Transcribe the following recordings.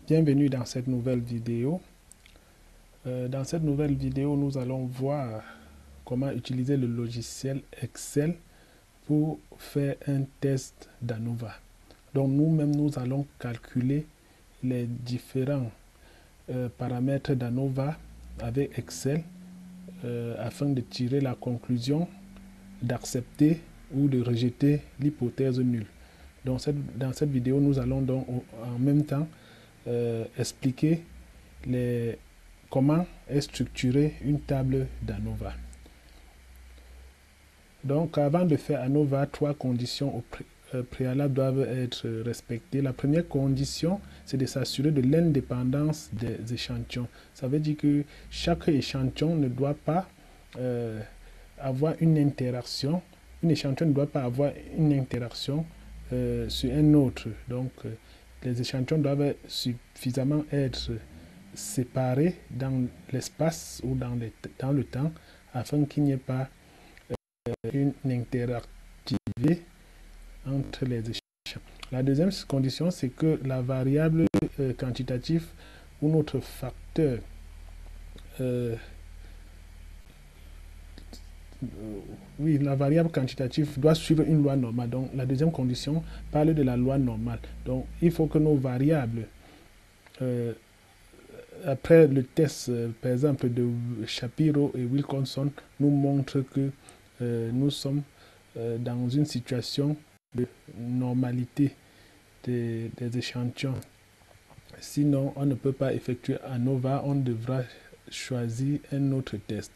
Bienvenue dans cette nouvelle vidéo. Dans cette nouvelle vidéo, nous allons voir comment utiliser le logiciel Excel pour faire un test d'ANOVA. Donc nous-mêmes, nous allons calculer les différents paramètres d'ANOVA avec Excel afin de tirer la conclusion d'accepter ou de rejeter l'hypothèse nulle. Donc dans cette vidéo, nous allons donc en même temps expliquer comment est structurée une table d'ANOVA. Donc avant de faire ANOVA, trois conditions préalables doivent être respectées. La première condition, c'est de s'assurer de l'indépendance des échantillons. Ça veut dire que chaque échantillon ne doit pas avoir une interaction. Un échantillon ne doit pas avoir une interaction sur un autre. Donc les échantillons doivent suffisamment être séparés dans l'espace ou dans le temps afin qu'il n'y ait pas une interactivité entre les échantillons. La deuxième condition, c'est que la variable quantitative ou notre facteur la variable quantitative doit suivre une loi normale. Donc la deuxième condition parle de la loi normale. Donc il faut que nos variables après le test par exemple de Shapiro et Wilkinson nous montrent que nous sommes dans une situation de normalité des échantillons. Sinon on ne peut pas effectuer ANOVA, on devra choisir un autre test.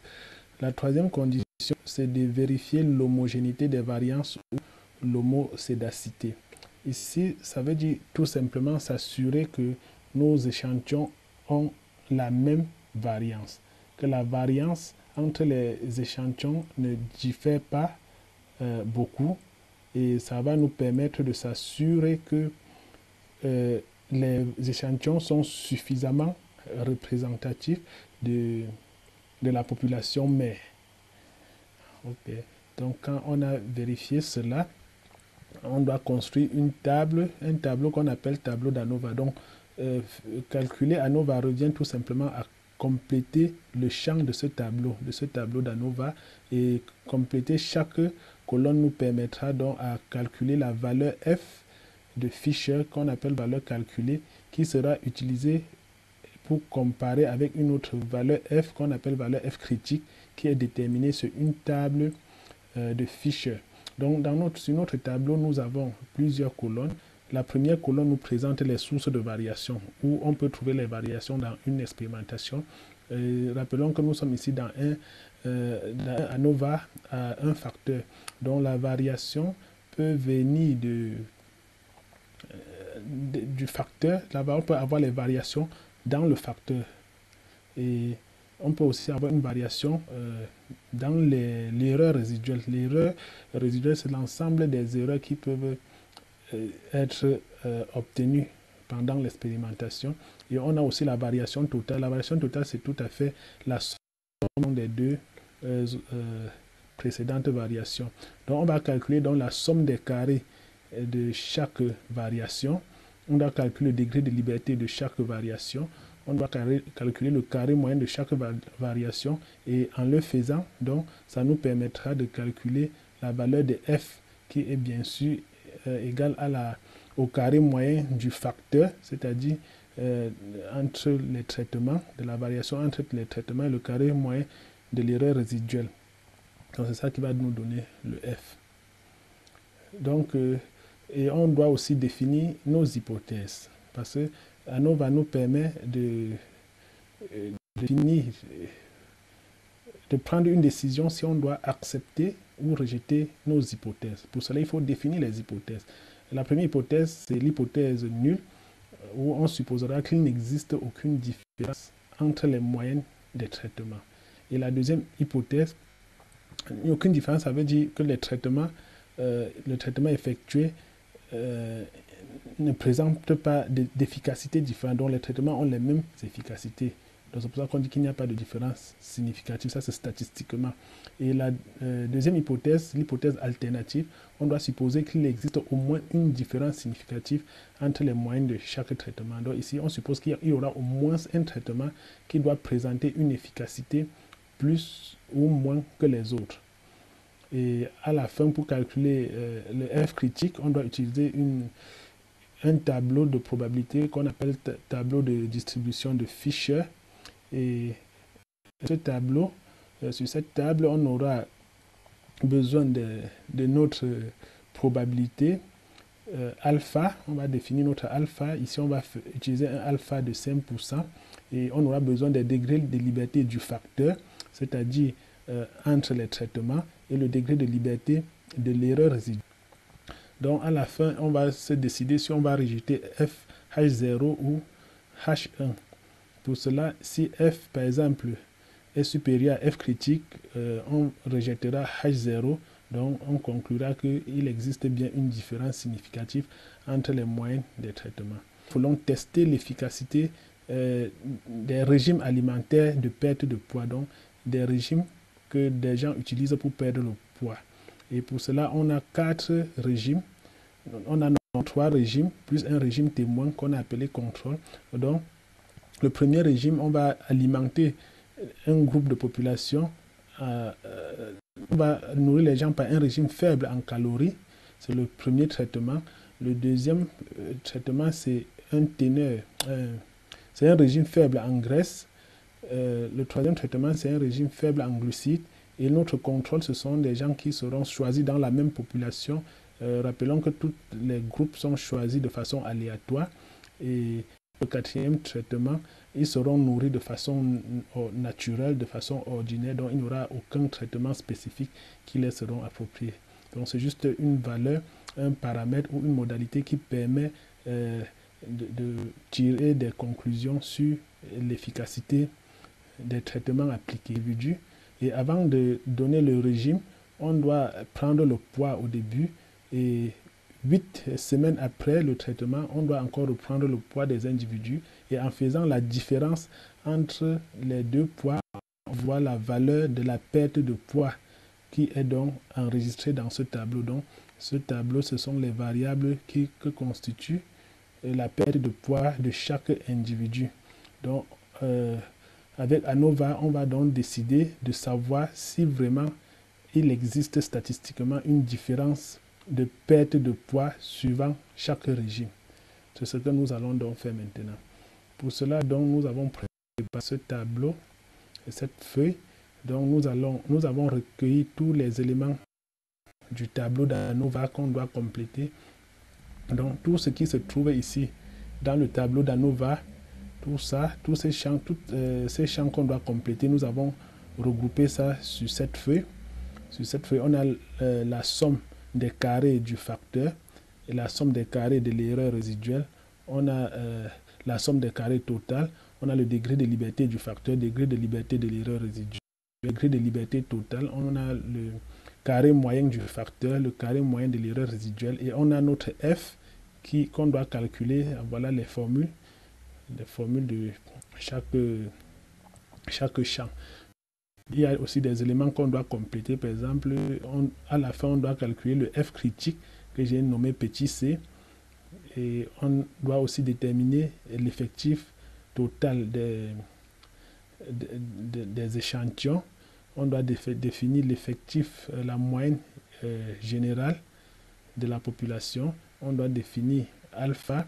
La troisième condition, c'est de vérifier l'homogénéité des variances ou l'homocédacité. Ici, ça veut dire tout simplement s'assurer que nos échantillons ont la même variance, que la variance entre les échantillons ne diffère pas beaucoup, et ça va nous permettre de s'assurer que les échantillons sont suffisamment représentatifs de la population mère. Okay. Donc quand on a vérifié cela, on doit construire un tableau qu'on appelle tableau d'ANOVA. Donc calculer ANOVA revient tout simplement à compléter le champ de ce tableau d'ANOVA, et compléter chaque colonne nous permettra donc à calculer la valeur F de Fisher qu'on appelle valeur calculée, qui sera utilisée pour comparer avec une autre valeur F qu'on appelle valeur F critique, qui est déterminée sur une table de Fisher. Donc sur notre tableau, nous avons plusieurs colonnes. La première colonne nous présente les sources de variation, où on peut trouver les variations dans une expérimentation. Rappelons que nous sommes ici dans un ANOVA à un facteur, dont la variation peut venir du facteur. Là-bas, on peut avoir les variations dans le facteur. Et on peut aussi avoir une variation dans l'erreur résiduelle. L'erreur résiduelle, c'est l'ensemble des erreurs qui peuvent être obtenues pendant l'expérimentation. Et on a aussi la variation totale. La variation totale, c'est tout à fait la somme des deux précédentes variations. Donc on va calculer donc la somme des carrés de chaque variation. On doit calculer le degré de liberté de chaque variation. On doit calculer le carré moyen de chaque variation, et en le faisant, donc, ça nous permettra de calculer la valeur de f, qui est bien sûr égale au carré moyen du facteur, c'est-à-dire entre les traitements, de la variation entre les traitements et le carré moyen de l'erreur résiduelle. Donc c'est ça qui va nous donner le f. Donc, et on doit aussi définir nos hypothèses, parce que ANOVA nous permet de prendre une décision si on doit accepter ou rejeter nos hypothèses. Pour cela, il faut définir les hypothèses. La première hypothèse, c'est l'hypothèse nulle, où on supposera qu'il n'existe aucune différence entre les moyennes des traitements. Et la deuxième hypothèse, aucune différence, ça veut dire que le traitement effectué ne présente pas d'efficacité différente, donc les traitements ont les mêmes efficacités. Donc c'est pour ça qu'on dit qu'il n'y a pas de différence significative, ça c'est statistiquement. Et la deuxième hypothèse, l'hypothèse alternative, on doit supposer qu'il existe au moins une différence significative entre les moyennes de chaque traitement. Donc ici, on suppose qu'il y aura au moins un traitement qui doit présenter une efficacité plus ou moins que les autres. Et à la fin, pour calculer le F critique, on doit utiliser un tableau de probabilité qu'on appelle tableau de distribution de Fisher. Et ce tableau, sur cette table, on aura besoin de notre probabilité alpha. On va définir notre alpha. Ici, on va utiliser un alpha de 5%. Et on aura besoin des degrés de liberté du facteur, c'est-à-dire entre les traitements, et le degré de liberté de l'erreur résiduelle. Donc, à la fin, on va se décider si on va rejeter f H0 ou H1. Pour cela, si f, par exemple, est supérieur à f critique, on rejettera H0. Donc, on conclura qu'il existe bien une différence significative entre les moyennes des traitements. Nous voulons tester l'efficacité des régimes alimentaires de perte de poids, donc des régimes que des gens utilisent pour perdre le poids. Et pour cela, on a 4 régimes. On a 3 régimes, plus un régime témoin qu'on a appelé contrôle. Donc, le premier régime, on va alimenter un groupe de population. On va nourrir les gens par un régime faible en calories. C'est le premier traitement. Le deuxième traitement, c'est un teneur. C'est un régime faible en graisse. Le troisième traitement, c'est un régime faible en glucides. Et notre contrôle, ce sont des gens qui seront choisis dans la même population. Rappelons que tous les groupes sont choisis de façon aléatoire. Et le quatrième traitement, ils seront nourris de façon naturelle, de façon ordinaire. Donc, il n'y aura aucun traitement spécifique qui les seront appropriés. Donc, c'est juste une valeur, un paramètre ou une modalité qui permet de tirer des conclusions sur l'efficacité des traitements appliqués. Et avant de donner le régime, on doit prendre le poids au début et 8 semaines après le traitement, on doit encore reprendre le poids des individus et en faisant la différence entre les deux poids, on voit la valeur de la perte de poids qui est donc enregistrée dans ce tableau. Donc, ce tableau, ce sont les variables que constitue la perte de poids de chaque individu. Donc, avec ANOVA, on va donc décider de savoir si vraiment il existe statistiquement une différence de perte de poids suivant chaque régime. C'est ce que nous allons donc faire maintenant. Pour cela, donc, nous avons préparé ce tableau et cette feuille. Donc, nous avons recueilli tous les éléments du tableau d'ANOVA qu'on doit compléter. Donc, tout ce qui se trouve ici dans le tableau d'ANOVA, tout ça, tous ces champs qu'on doit compléter, nous avons regroupé ça sur cette feuille. Sur cette feuille, on a la somme des carrés du facteur et la somme des carrés de l'erreur résiduelle. On a la somme des carrés total. On a le degré de liberté du facteur, degré de liberté de l'erreur résiduelle. Le degré de liberté totale, on a le carré moyen du facteur, le carré moyen de l'erreur résiduelle et on a notre F qu'on doit calculer. Voilà les formules de chaque champ. Il y a aussi des éléments qu'on doit compléter. Par exemple, à la fin, on doit calculer le F critique que j'ai nommé petit c. Et on doit aussi déterminer l'effectif total des échantillons. On doit définir l'effectif, la moyenne générale de la population. On doit définir alpha.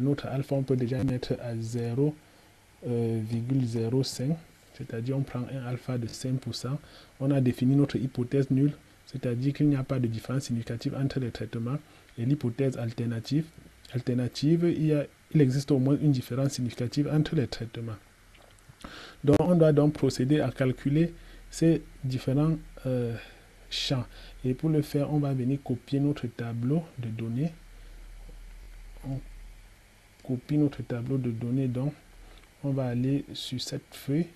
Notre alpha, on peut déjà mettre à 0,05. C'est-à-dire on prend un alpha de 5%. On a défini notre hypothèse nulle, c'est-à-dire qu'il n'y a pas de différence significative entre les traitements. Et l'hypothèse alternative, il existe au moins une différence significative entre les traitements. Donc on doit donc procéder à calculer ces différents champs. Et pour le faire, on va venir copier notre tableau de données. On copie notre tableau de données, donc on va aller sur cette feuille.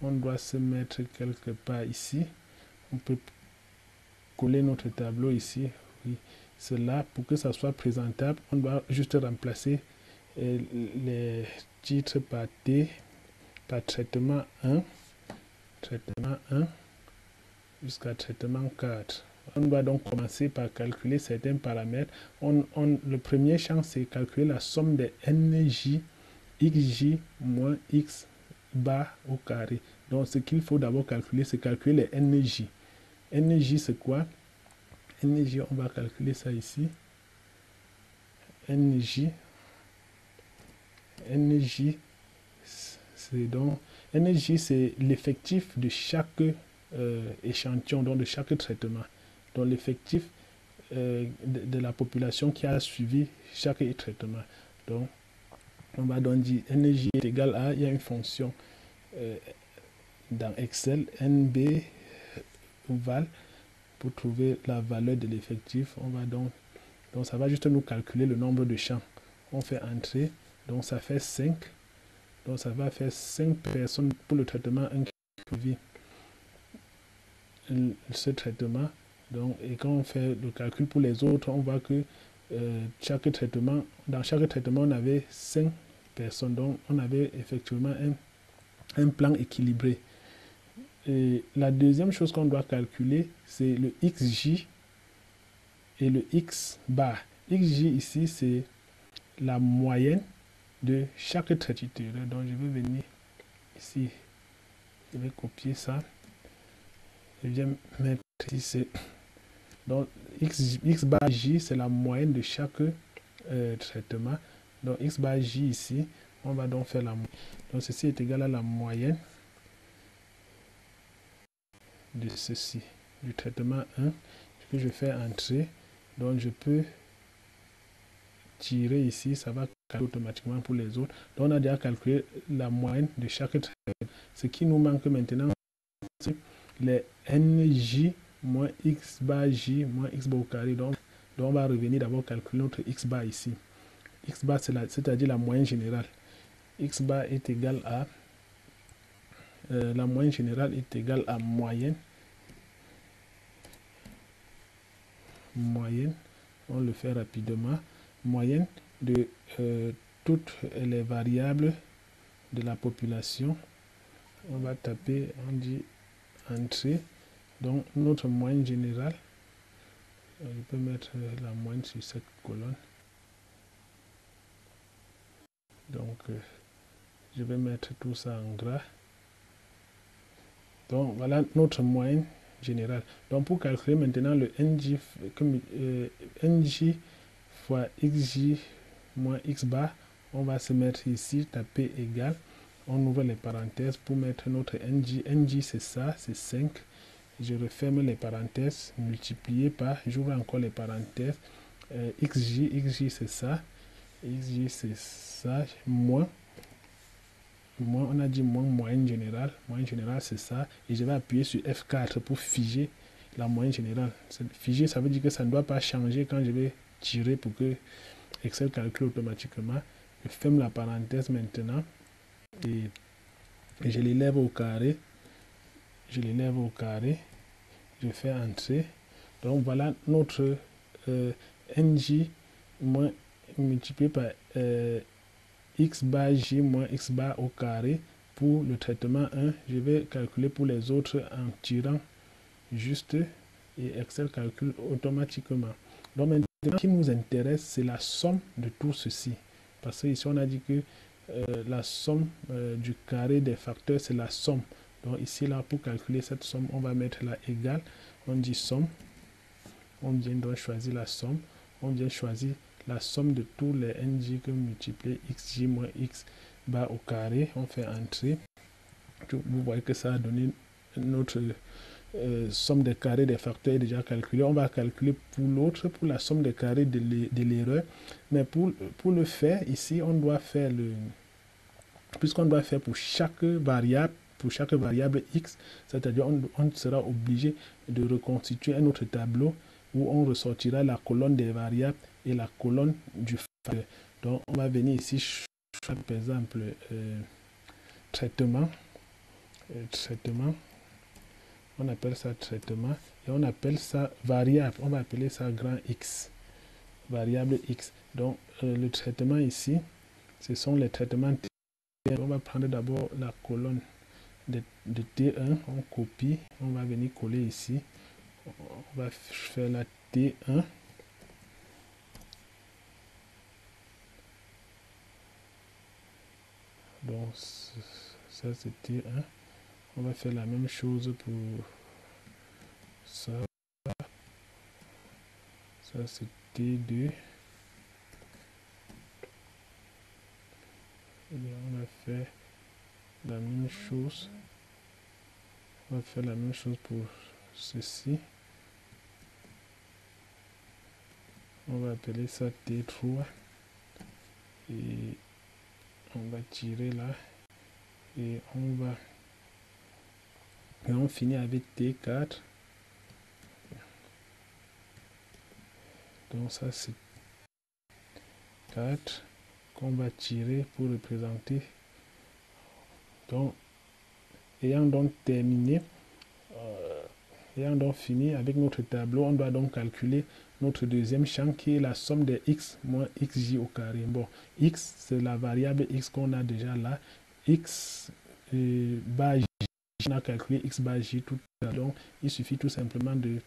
On doit se mettre quelque part ici. On peut coller notre tableau ici. Oui, cela, pour que ça soit présentable, on doit juste remplacer les titres par T, par traitement 1, jusqu'à traitement 4. On doit donc commencer par calculer certains paramètres. Le premier champ, c'est calculer la somme des NJ, XJ moins X bar au carré. Donc, ce qu'il faut d'abord calculer, c'est calculer les NJ. NJ, c'est quoi? NJ, on va calculer ça ici. NJ, c'est donc... NJ, c'est l'effectif de chaque échantillon, donc de chaque traitement. Donc, l'effectif de la population qui a suivi chaque traitement. Donc, on va donc dire NJ est égal à, il y a une fonction dans Excel, NB val, pour trouver la valeur de l'effectif. On va donc ça va juste nous calculer le nombre de champs. On fait entrer, donc ça fait 5. Donc ça va faire 5 personnes pour le traitement 1 qui suivi ce traitement. Donc, et quand on fait le calcul pour les autres, on voit que dans chaque traitement, on avait 5 personnes. Donc, on avait effectivement un plan équilibré. Et la deuxième chose qu'on doit calculer, c'est le XJ et le X bar. XJ ici, c'est la moyenne de chaque traitement. Donc, je vais venir ici. Je vais copier ça. Je viens mettre ici. Donc, X bar J, c'est la moyenne de chaque traitement. Donc, X bar J ici, on va donc faire la moyenne. Donc, ceci est égal à la moyenne de ceci, du traitement 1, que je fais entrer. Donc, je peux tirer ici, ça va calculer automatiquement pour les autres. Donc, on a déjà calculé la moyenne de chaque traitement. Ce qui nous manque maintenant, c'est les NJ moins X bar J moins X bar au carré. Donc on va revenir d'abord calculer notre X bar ici. X bar, c'est-à-dire la moyenne générale. X bar est égal à... la moyenne générale est égale à moyenne. Moyenne, on le fait rapidement. Moyenne de toutes les variables de la population. On va taper, on dit entrée. Donc notre moyenne générale, je peux mettre la moyenne sur cette colonne. Donc je vais mettre tout ça en gras. Donc voilà notre moyenne générale. Donc pour calculer maintenant le NJ, NJ fois XJ moins X bar, on va se mettre ici, taper égal. On ouvre les parenthèses pour mettre notre NJ. NJ c'est ça, c'est 5. Je referme les parenthèses, multiplié par, j'ouvre encore les parenthèses, XJ c'est ça, XJ c'est ça, moins, on a dit moins moyenne générale c'est ça, et je vais appuyer sur F4 pour figer la moyenne générale. Figer, ça veut dire que ça ne doit pas changer quand je vais tirer pour que Excel calcule automatiquement. Je ferme la parenthèse maintenant, et je l'élève au carré, je fais entrer. Donc voilà notre NJ moins multiplié par X bar J moins X bar au carré pour le traitement 1. Je vais calculer pour les autres en tirant juste et Excel calcule automatiquement. Donc maintenant, ce qui nous intéresse, c'est la somme de tout ceci. Parce que ici, on a dit que la somme du carré des facteurs, c'est la somme. Donc ici, là, pour calculer cette somme, on va mettre la égale. On dit somme. On vient donc choisir la somme. On vient choisir la somme de tous les NJ que multiplier XJ moins X bar au carré. On fait entrer. Vous voyez que ça a donné notre somme des carrés des facteurs est déjà calculée. On va calculer pour l'autre, pour la somme des carrés de l'erreur. Mais pour le faire, ici, on doit faire le... Puisqu'on doit faire pour chaque variable X, c'est-à-dire on sera obligé de reconstituer un autre tableau où on ressortira la colonne des variables et la colonne du facteur. Donc, on va venir ici, par exemple, traitement, on appelle ça traitement, et on appelle ça variable, on va appeler ça grand X, variable X. Donc, le traitement ici, ce sont les traitements On va prendre d'abord la colonne de T1, on copie, on va venir coller ici. On va faire la T1. Donc ça c'est T1. On va faire la même chose pour ça. Ça c'est T2. Et on va faire la même chose. On va faire la même chose pour ceci. On va appeler ça T3. Et on va tirer là. Et on finit avec T4. Donc ça c'est 4 qu'on va tirer pour représenter. Donc ayant donc terminé, ayant donc fini avec notre tableau, on doit donc calculer notre deuxième champ qui est la somme des x moins xj au carré. Bon, x c'est la variable x qu'on a déjà là. X bar j, on a calculé x bar j tout à l'heure. Donc il suffit tout simplement de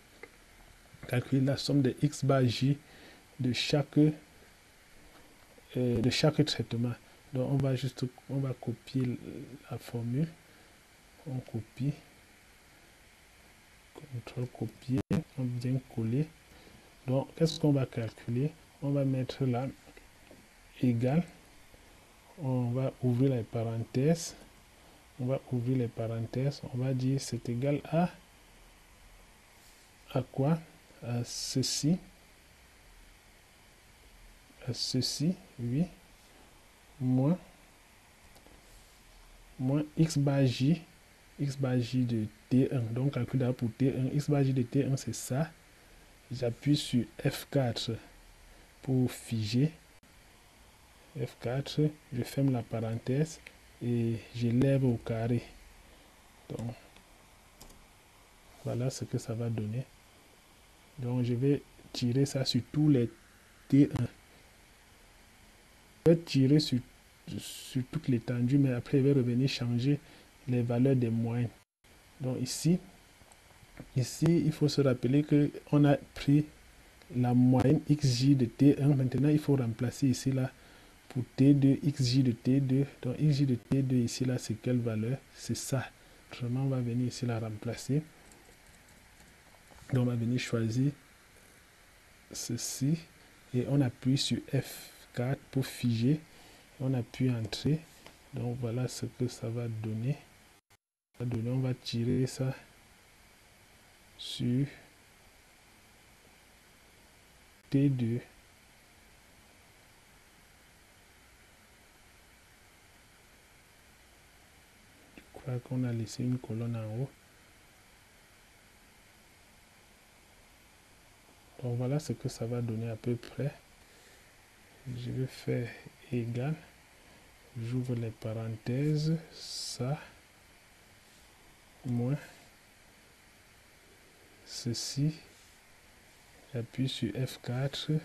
calculer la somme des x bar j de chaque traitement. Donc on va copier la formule. On copie, CTRL copier, on vient coller. Donc qu'est-ce qu'on va calculer? On va mettre là égal. On va ouvrir les parenthèses. On va ouvrir les parenthèses. On va dire c'est égal à quoi? À ceci. À ceci, oui. Moins x bar j. X bar j de T1. Donc calcul d'abord pour T1. X bar j de T1 c'est ça. J'appuie sur F4 pour figer. F4, je ferme la parenthèse et je lève au carré. Donc, voilà ce que ça va donner. Donc, je vais tirer ça sur tous les T1. Je vais tirer sur toute l'étendue, mais après, je vais revenir changer les valeurs des moyennes. Donc, ici, il faut se rappeler qu'on a pris la moyenne xj de T1. Maintenant, il faut remplacer ici, là, pour T2, xj de T2. Donc, xj de T2, ici, là, c'est quelle valeur? C'est ça. Autrement, on va venir ici la remplacer. Donc, on va venir choisir ceci. Et on appuie sur F4 pour figer. On appuie Entrée. Donc, voilà ce que ça va donner. On va tirer ça sur T2. Je crois qu'on a laissé une colonne en haut. Donc voilà ce que ça va donner à peu près. Je vais faire égal. J'ouvre les parenthèses. Ça. Moins. Ceci. J'appuie sur F4.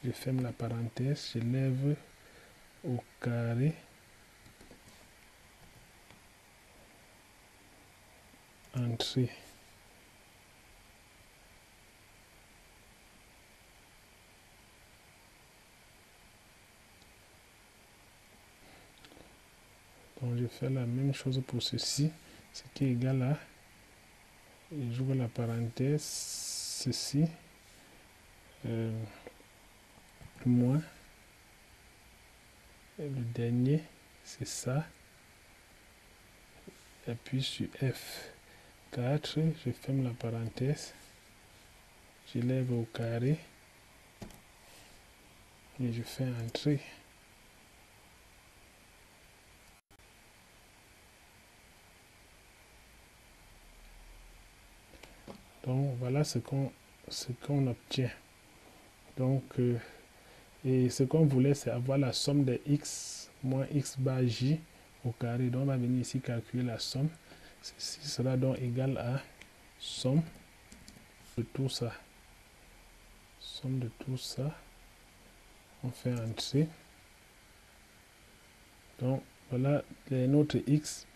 Je ferme la parenthèse. Je lève au carré. Entrée. Donc je fais la même chose pour ceci, ce qui est égal à, et j'ouvre la parenthèse, ceci, moins, et le dernier, c'est ça. J'appuie sur F4, je ferme la parenthèse, je lève au carré, et je fais entrer. Donc voilà ce qu'on obtient. Donc et ce qu'on voulait, c'est avoir la somme de x moins x bar j au carré. Donc on va venir ici calculer la somme. Ceci sera donc égal à somme de tout ça. Somme de tout ça. On fait entrer. Donc Voilà notre x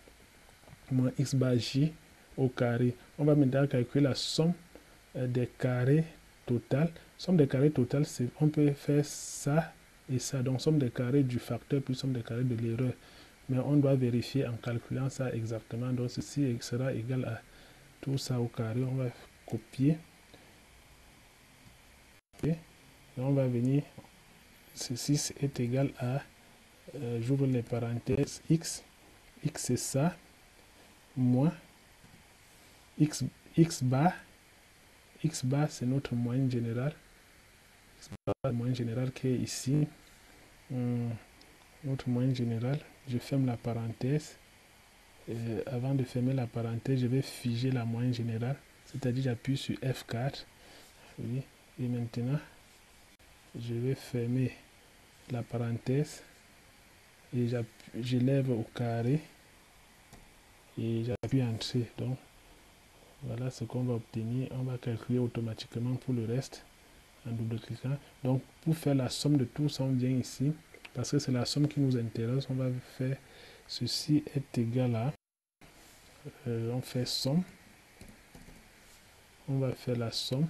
moins x bar j au carré. On va maintenant calculer la somme des carrés total. Somme des carrés total, on peut faire ça et ça. Donc somme des carrés du facteur plus somme des carrés de l'erreur. Mais on doit vérifier en calculant ça exactement. Donc ceci sera égal à tout ça au carré. On va copier. Et on va venir. Ceci est égal à, j'ouvre les parenthèses, x. X c'est ça. Moins x bar. X bar c'est notre moyenne générale. La moyenne générale qui est ici. Notre moyenne générale. Je ferme la parenthèse. Avant de fermer la parenthèse, je vais figer la moyenne générale. C'est-à-dire j'appuie sur F4. Oui. Et maintenant, je vais fermer la parenthèse. Et j'élève au carré. Et j'appuie Entrée. Donc, voilà ce qu'on va obtenir. On va calculer automatiquement pour le reste en double-cliquant. Donc, pour faire la somme de tout ça, on vient ici. Parce que c'est la somme qui nous intéresse. On va faire ceci est égal à... on fait somme. On va faire la somme.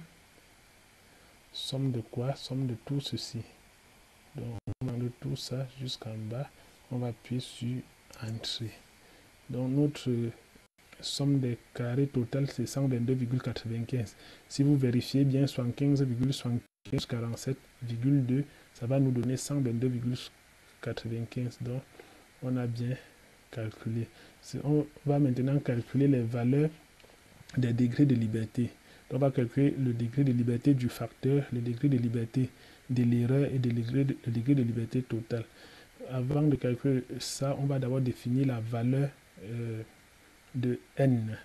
Somme de quoi? Somme de tout ceci. Donc, on va de tout ça jusqu'en bas. On va appuyer sur Entrée. Donc, notre somme des carrés total, c'est 122,95. Si vous vérifiez bien 75,47,2, ça va nous donner 122,95. Donc, on a bien calculé. On va maintenant calculer les valeurs des degrés de liberté. Donc, on va calculer le degré de liberté du facteur, le degré de liberté de l'erreur et le degré de liberté totale. Avant de calculer ça, on va d'abord définir la valeur de n,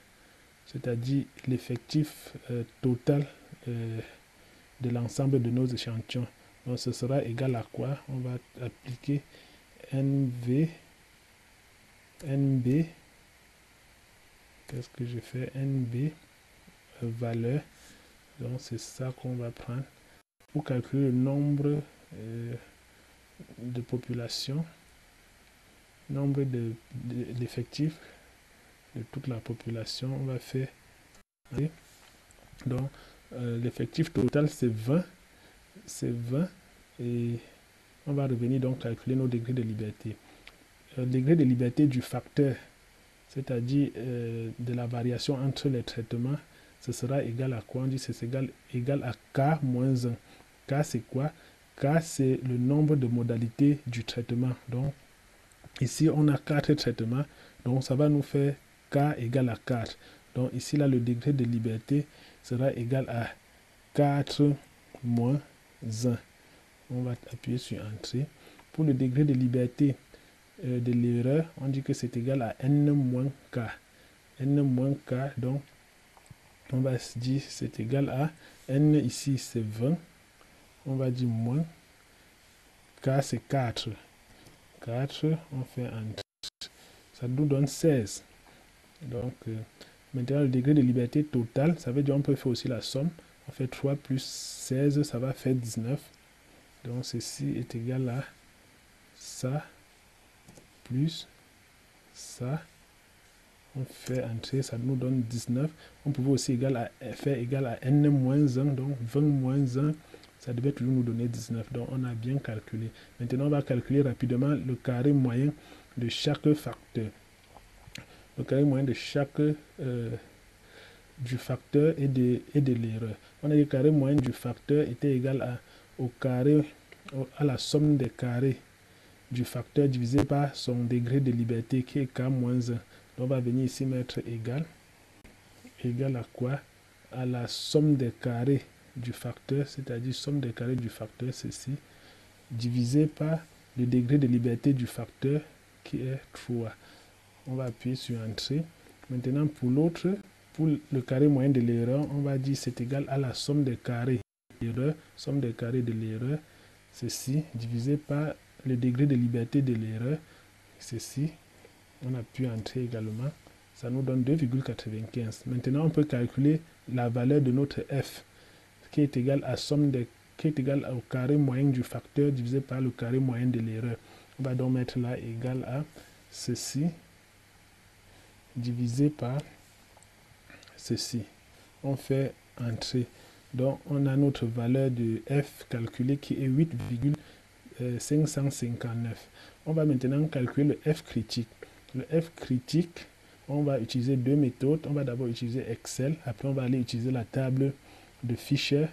c'est-à-dire l'effectif total de l'ensemble de nos échantillons. Donc ce sera égal à quoi? On va appliquer NB. Qu'est-ce que je fais? NB valeur. Donc c'est ça qu'on va prendre pour calculer le nombre de population, nombre d'effectifs de toute la population. On va faire donc l'effectif total c'est 20, et on va revenir donc calculer nos degrés de liberté. Le degré de liberté du facteur, c'est-à-dire de la variation entre les traitements, ce sera égal à quoi? On dit c'est égal à K moins 1. K c'est quoi? K c'est le nombre de modalités du traitement. Donc ici on a 4 traitements, donc ça va nous faire K égale à 4. Donc ici là le degré de liberté sera égal à 4 moins 1. On va appuyer sur Entrée. Pour le degré de liberté de l'erreur, on dit que c'est égal à n moins k. N moins k, donc on va se dire c'est égal à n ici c'est 20. On va dire moins k c'est 4. 4, on fait Entrée. Ça nous donne 16. Donc maintenant le degré de liberté total, ça veut dire on peut faire aussi la somme. On fait 3 plus 16, ça va faire 19. Donc ceci est égal à ça plus ça. On fait Entrée, ça nous donne 19. On pouvait aussi faire égal à n moins 1, donc 20 moins 1, ça devait toujours nous donner 19. Donc on a bien calculé. Maintenant on va calculer rapidement le carré moyen de chaque facteur. Le carré moyen de chaque du facteur et de l'erreur. On a dit que le carré moyen du facteur était égal à la somme des carrés du facteur divisé par son degré de liberté qui est K moins 1. Donc on va venir ici mettre égal. Égal à quoi? À la somme des carrés du facteur, c'est-à-dire somme des carrés du facteur, ceci, divisé par le degré de liberté du facteur qui est 3. On va appuyer sur Entrée. Maintenant pour l'autre, pour le carré moyen de l'erreur, on va dire c'est égal à la somme des carrés de l'erreur, somme des carrés de l'erreur, ceci, divisé par le degré de liberté de l'erreur, ceci. On appuie Entrée également. Ça nous donne 2,95. Maintenant, on peut calculer la valeur de notre f, qui est égale à qui est égal au carré moyen du facteur divisé par le carré moyen de l'erreur. On va donc mettre là égal à ceci divisé par ceci. On fait entrer. Donc, on a notre valeur de f calculée qui est 8,559. On va maintenant calculer le f critique. Le f critique, on va utiliser deux méthodes. On va d'abord utiliser Excel. Après, on va aller utiliser la table de Fisher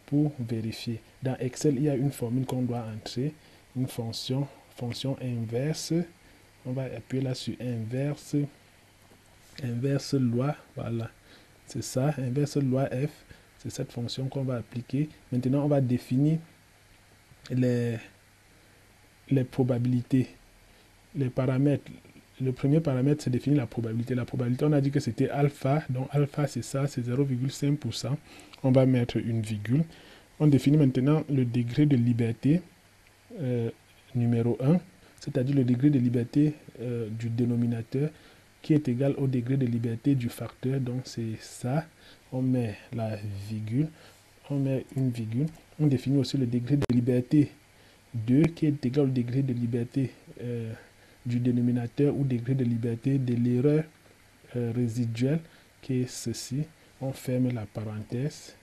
pour vérifier. Dans Excel, il y a une formule qu'on doit entrer. Une fonction inverse. On va appuyer là sur inverse. Inverse loi. Voilà. C'est ça. Inverse loi f. C'est cette fonction qu'on va appliquer. Maintenant, on va définir les probabilités. Les paramètres. Le premier paramètre, c'est définir la probabilité. La probabilité, on a dit que c'était alpha. Donc, alpha, c'est ça, c'est 0,5%. On va mettre une virgule. On définit maintenant le degré de liberté numéro 1, c'est-à-dire le degré de liberté du dénominateur qui est égal au degré de liberté du facteur. Donc, c'est ça. On met la virgule. On met une virgule. On définit aussi le degré de liberté 2 qui est égal au degré de liberté du dénominateur ou degré de liberté de l'erreur résiduelle qui est ceci. On ferme la parenthèse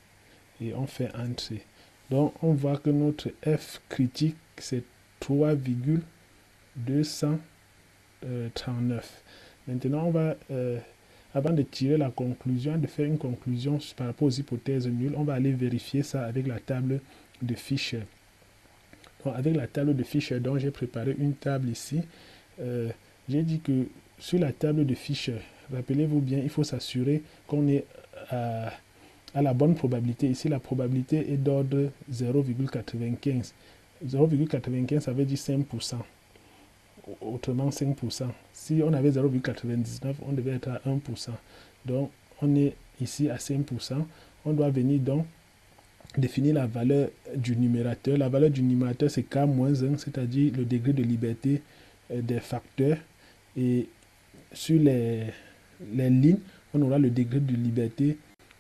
et on fait entrer. Donc on voit que notre f critique c'est 3,239. Maintenant on va, avant de tirer la conclusion, de faire une conclusion par rapport aux hypothèses nulles, on va aller vérifier ça avec la table de Fisher. Donc, avec la table de Fisher, donc j'ai préparé une table ici. J'ai dit que sur la table de Fisher, rappelez-vous bien, il faut s'assurer qu'on est à la bonne probabilité. Ici, la probabilité est d'ordre 0,95. 0,95, ça veut dire 5%. Autrement, 5%. Si on avait 0,99, on devait être à 1%. Donc, on est ici à 5%. On doit venir donc définir la valeur du numérateur. La valeur du numérateur, c'est K-1, c'est-à-dire le degré de liberté des facteurs. Et sur les lignes, on aura le degré de liberté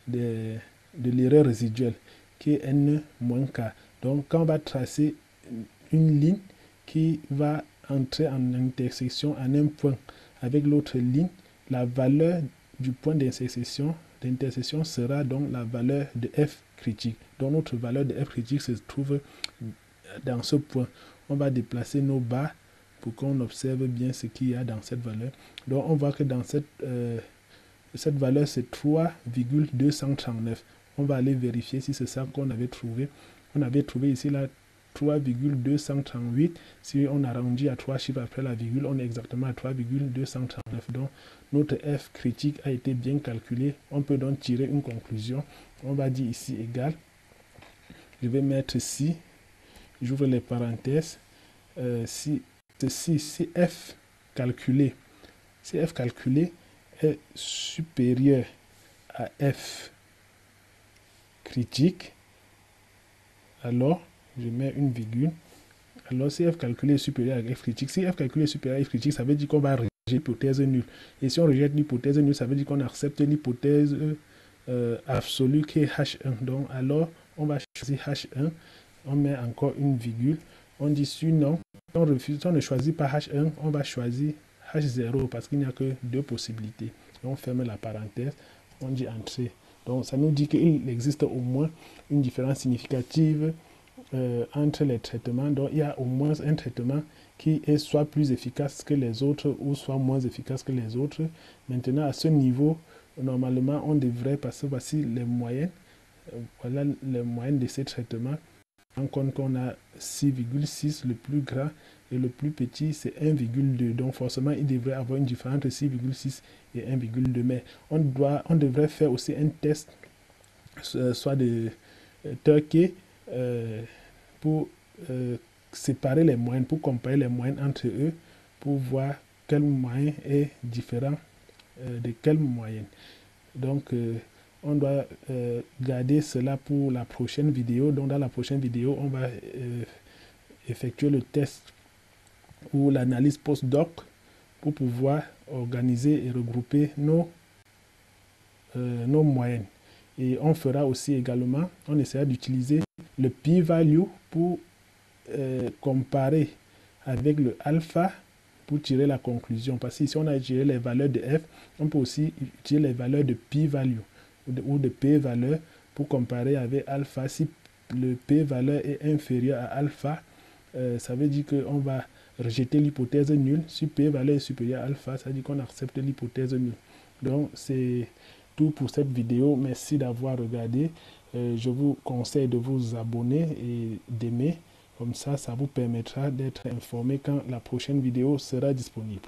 de l'erreur résiduelle, qui est N-K. Donc, quand on va tracer une ligne qui va entrer en intersection en un point avec l'autre ligne, la valeur du point d'intersection sera donc la valeur de f critique. Donc, notre valeur de f critique se trouve dans ce point. On va déplacer nos barres pour qu'on observe bien ce qu'il y a dans cette valeur. Donc, on voit que dans cette valeur, c'est 3,239. On va aller vérifier si c'est ça qu'on avait trouvé. On avait trouvé ici là 3,238. Si on arrondit à 3 chiffres après la virgule, on est exactement à 3,239. Donc, notre f critique a été bien calculé. On peut donc tirer une conclusion. On va dire ici égal. Je vais mettre ici, j'ouvre les parenthèses. Si f calculé est supérieur à f critique, alors je mets une virgule. Alors si f calculé est supérieur à f critique, si f calculé est supérieur à f critique, ça veut dire qu'on va rejeter l'hypothèse nulle. Et si on rejette l'hypothèse nulle, ça veut dire qu'on accepte l'hypothèse absolue qui est H1. Donc alors on va choisir H1, on met encore une virgule. On dit sinon, on refuse, on ne choisit pas H1, on va choisir H0 parce qu'il n'y a que deux possibilités. On ferme la parenthèse, on dit entrer. Donc ça nous dit qu'il existe au moins une différence significative entre les traitements. Donc il y a au moins un traitement qui est soit plus efficace que les autres ou soit moins efficace que les autres. Maintenant à ce niveau, normalement on devrait passer, voici les moyennes. Voilà les moyennes de ces traitements. En compte qu'on a 6,6 le plus grand et le plus petit c'est 1,2. Donc forcément il devrait avoir une différence entre 6,6 et 1,2. Mais on devrait faire aussi un test soit de Turkey pour séparer les moyennes, pour comparer les moyennes entre eux, pour voir quel moyen est différent de quelle moyenne. Donc on doit garder cela pour la prochaine vidéo. Donc dans la prochaine vidéo, on va effectuer le test ou l'analyse post-doc pour pouvoir organiser et regrouper nos moyennes. Et on fera aussi également, on essaiera d'utiliser le p-value pour comparer avec le alpha pour tirer la conclusion. Parce que si on a tiré les valeurs de f, on peut aussi utiliser les valeurs de p-value ou de p-valeur pour comparer avec alpha. Si le p-valeur est inférieur à alpha, ça veut dire qu'on va rejeter l'hypothèse nulle. Si p-valeur est supérieur à alpha, ça veut dire qu'on accepte l'hypothèse nulle. Donc, c'est tout pour cette vidéo. Merci d'avoir regardé. Je vous conseille de vous abonner et d'aimer. Comme ça, ça vous permettra d'être informé quand la prochaine vidéo sera disponible.